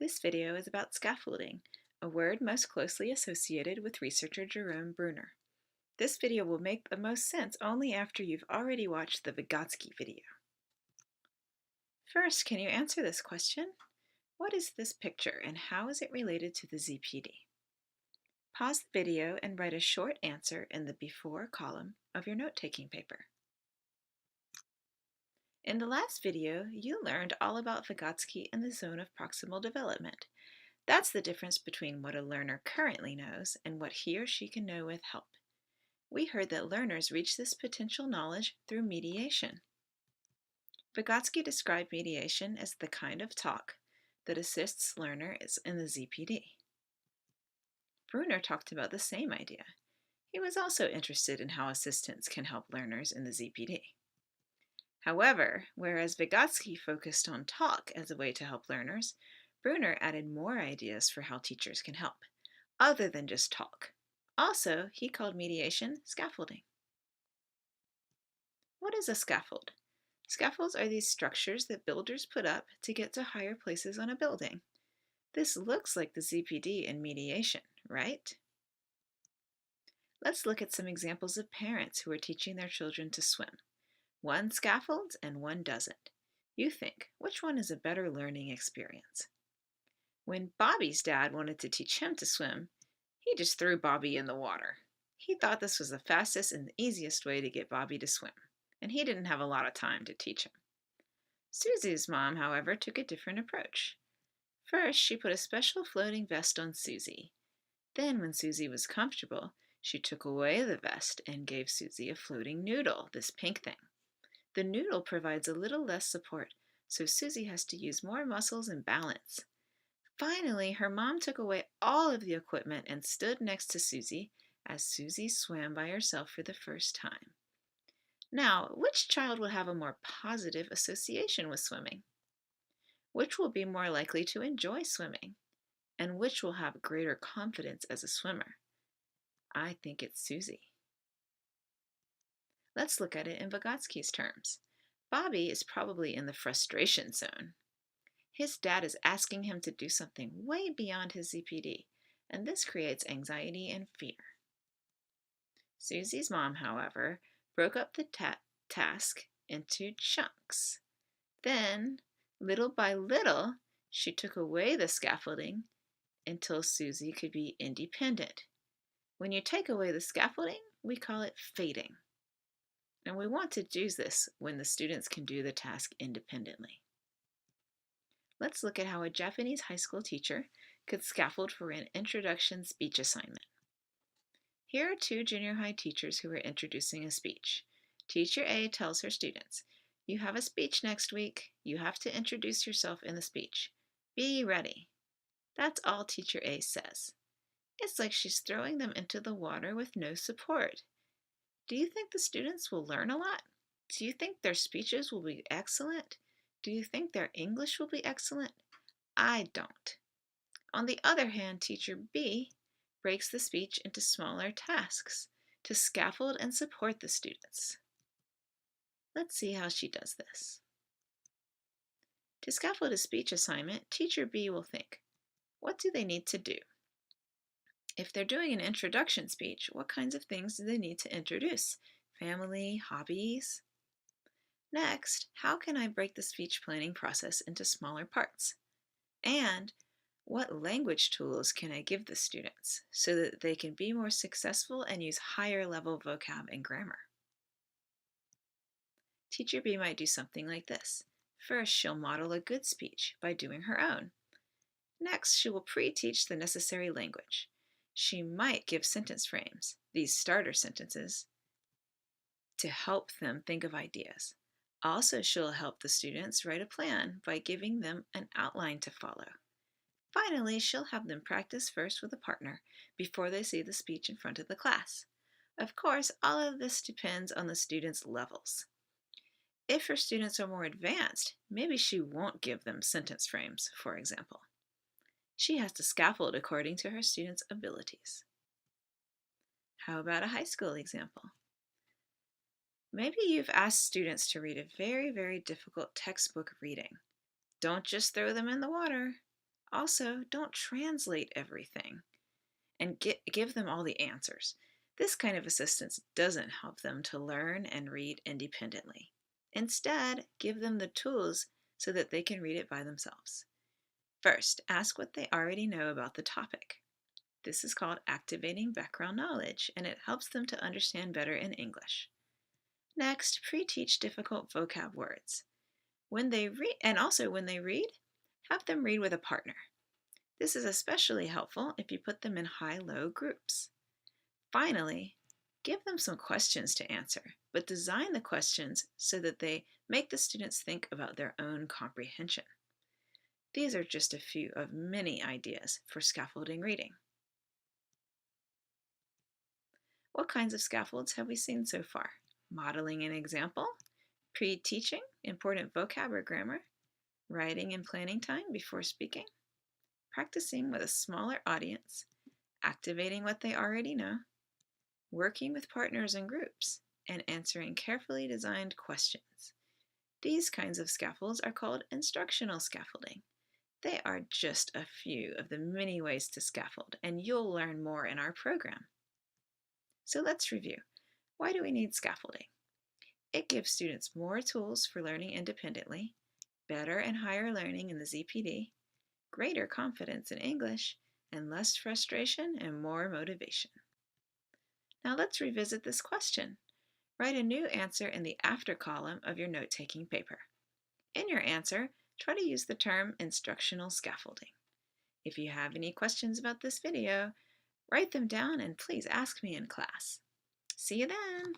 This video is about scaffolding, a word most closely associated with researcher Jerome Bruner. This video will make the most sense only after you've already watched the Vygotsky video. First, can you answer this question? What is this picture and how is it related to the ZPD? Pause the video and write a short answer in the before column of your note-taking paper. In the last video, you learned all about Vygotsky and the zone of proximal development. That's the difference between what a learner currently knows and what he or she can know with help. We heard that learners reach this potential knowledge through mediation. Vygotsky described mediation as the kind of talk that assists learners in the ZPD. Bruner talked about the same idea. He was also interested in how assistants can help learners in the ZPD. However, whereas Vygotsky focused on talk as a way to help learners, Bruner added more ideas for how teachers can help, other than just talk. Also, he called mediation scaffolding. What is a scaffold? Scaffolds are these structures that builders put up to get to higher places on a building. This looks like the ZPD in mediation, right? Let's look at some examples of parents who are teaching their children to swim. One scaffolds and one doesn't. You think, which one is a better learning experience? When Bobby's dad wanted to teach him to swim, he just threw Bobby in the water. He thought this was the fastest and the easiest way to get Bobby to swim, and he didn't have a lot of time to teach him. Susie's mom, however, took a different approach. First, she put a special floating vest on Susie. Then, when Susie was comfortable, she took away the vest and gave Susie a floating noodle, this pink thing. The noodle provides a little less support, so Susie has to use more muscles and balance. Finally, her mom took away all of the equipment and stood next to Susie as Susie swam by herself for the first time. Now, which child will have a more positive association with swimming? Which will be more likely to enjoy swimming? And which will have greater confidence as a swimmer? I think it's Susie. Let's look at it in Vygotsky's terms. Bobby is probably in the frustration zone. His dad is asking him to do something way beyond his ZPD, and this creates anxiety and fear. Susie's mom, however, broke up the task into chunks. Then, little by little, she took away the scaffolding until Susie could be independent. When you take away the scaffolding, we call it fading. And we want to do this when the students can do the task independently. Let's look at how a Japanese high school teacher could scaffold for an introduction speech assignment. Here are two junior high teachers who are introducing a speech. Teacher A tells her students, "You have a speech next week. You have to introduce yourself in the speech. Be ready." That's all Teacher A says. It's like she's throwing them into the water with no support. Do you think the students will learn a lot? Do you think their speeches will be excellent? Do you think their English will be excellent? I don't. On the other hand, Teacher B breaks the speech into smaller tasks to scaffold and support the students. Let's see how she does this. To scaffold a speech assignment, Teacher B will think, what do they need to do? If they're doing an introduction speech, what kinds of things do they need to introduce? Family, hobbies? Next, how can I break the speech planning process into smaller parts? And what language tools can I give the students so that they can be more successful and use higher level vocab and grammar? Teacher B might do something like this. First, she'll model a good speech by doing her own. Next, she will pre-teach the necessary language. She might give sentence frames, these starter sentences, to help them think of ideas. Also, she'll help the students write a plan by giving them an outline to follow. Finally, she'll have them practice first with a partner before they see the speech in front of the class. Of course, all of this depends on the students' levels. If her students are more advanced, maybe she won't give them sentence frames, for example. She has to scaffold according to her students' abilities. How about a high school example? Maybe you've asked students to read a very, very difficult textbook reading. Don't just throw them in the water. Also, don't translate everything and give them all the answers. This kind of assistance doesn't help them to learn and read independently. Instead, give them the tools so that they can read it by themselves. First, ask what they already know about the topic. This is called activating background knowledge, and it helps them to understand better in English. Next, pre-teach difficult vocab words. When they read, have them read with a partner. This is especially helpful if you put them in high-low groups. Finally, give them some questions to answer, but design the questions so that they make the students think about their own comprehension. These are just a few of many ideas for scaffolding reading. What kinds of scaffolds have we seen so far? Modeling an example, pre-teaching important vocab or grammar, writing and planning time before speaking, practicing with a smaller audience, activating what they already know, working with partners and groups, and answering carefully designed questions. These kinds of scaffolds are called instructional scaffolding. They are just a few of the many ways to scaffold, and you'll learn more in our program. So let's review. Why do we need scaffolding? It gives students more tools for learning independently, better and higher learning in the ZPD, greater confidence in English, and less frustration and more motivation. Now let's revisit this question. Write a new answer in the after column of your note-taking paper. In your answer, try to use the term instructional scaffolding. If you have any questions about this video, write them down and please ask me in class. See you then!